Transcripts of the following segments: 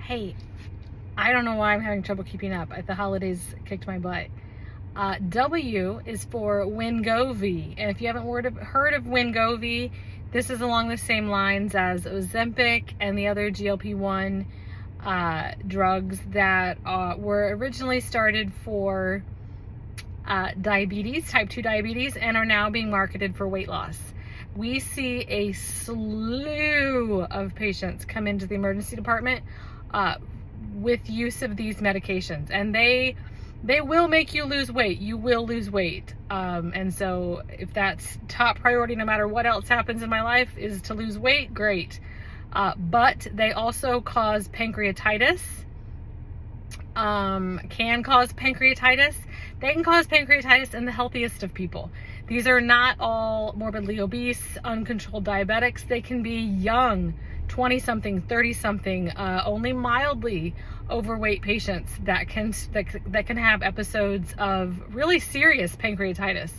Hey, I don't know why I'm having trouble keeping up. The holidays kicked my butt. W is for Wegovy. And if you haven't heard of Wegovy, this is along the same lines as Ozempic and the other GLP-1 drugs that were originally started for diabetes, type 2 diabetes, and are now being marketed for weight loss. We see a slew of patients come into the emergency department with use of these medications, and they will make you lose weight. You will lose weight, and so if that's top priority, no matter what else happens in my life, is to lose weight, great. But they also cause pancreatitis. Can cause pancreatitis. They can cause pancreatitis in the healthiest of people. These are not all morbidly obese, uncontrolled diabetics. They can be young, 20-something, 30-something, only mildly overweight patients that can have episodes of really serious pancreatitis.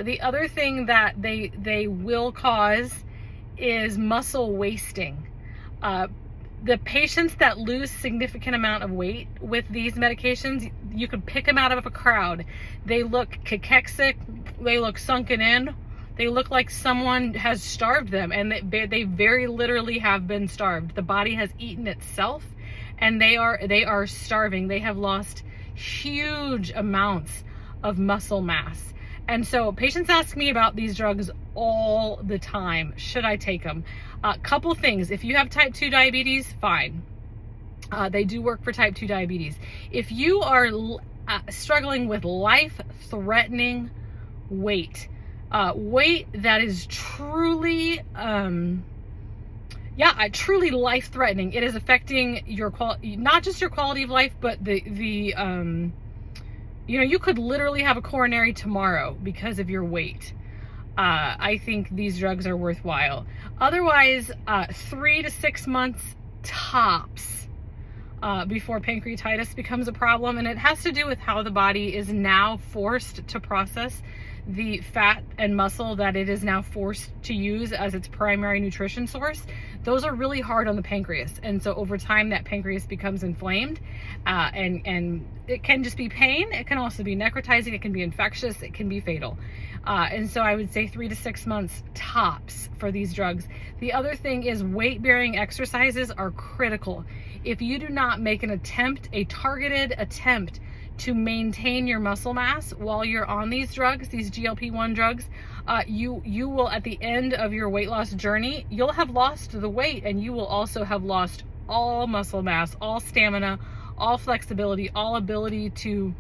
The other thing that they will cause is muscle wasting. The patients that lose significant amount of weight with these medications, you could pick them out of a crowd. They look cachexic, they look sunken in, they look like someone has starved them, and they very literally have been starved. The body has eaten itself, and they are starving. They have lost huge amounts of muscle mass. And so patients ask me about these drugs all the time. Should I take them? Couple things. If you have type 2 diabetes, fine. They do work for type 2 diabetes. If you are struggling with life-threatening weight that is truly, truly life-threatening, it is affecting your quality, not just your quality of life, but you could literally have a coronary tomorrow because of your weight. I think these drugs are worthwhile. Otherwise, 3 to 6 months tops before pancreatitis becomes a problem. And it has to do with how the body is now forced to process the fat and muscle that it is now forced to use as its primary nutrition source. Those are really hard on the pancreas, and so over time that pancreas becomes inflamed, and it can just be pain. It can also be necrotizing. It can be infectious. It can be fatal, and so I would say 3 to 6 months tops for these drugs. The other thing is weight-bearing exercises are critical. If you do not make a targeted attempt to maintain your muscle mass while you're on these drugs, these GLP-1 drugs, you will, at the end of your weight loss journey, you'll have lost the weight, and you will also have lost all muscle mass, all stamina, all flexibility, all ability to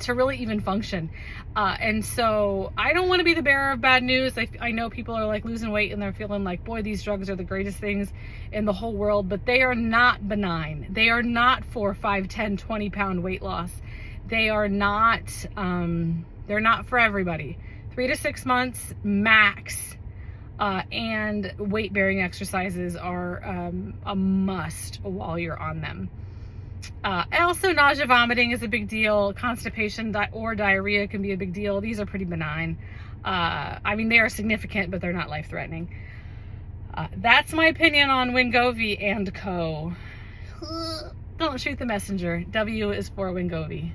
really even function. And so I don't want to be the bearer of bad news. I know people are like losing weight and they're feeling like, boy, these drugs are the greatest things in the whole world, but they are not benign. They are not for 5, 10, 20 pound weight loss. They are not, they're not for everybody. 3 to 6 months max. And weight-bearing exercises are a must while you're on them. Also, nausea, vomiting is a big deal. Constipation or diarrhea can be a big deal. These are pretty benign. I mean, they are significant, but they're not life-threatening. That's my opinion on Wegovy and Co. Don't shoot the messenger. W is for Wegovy.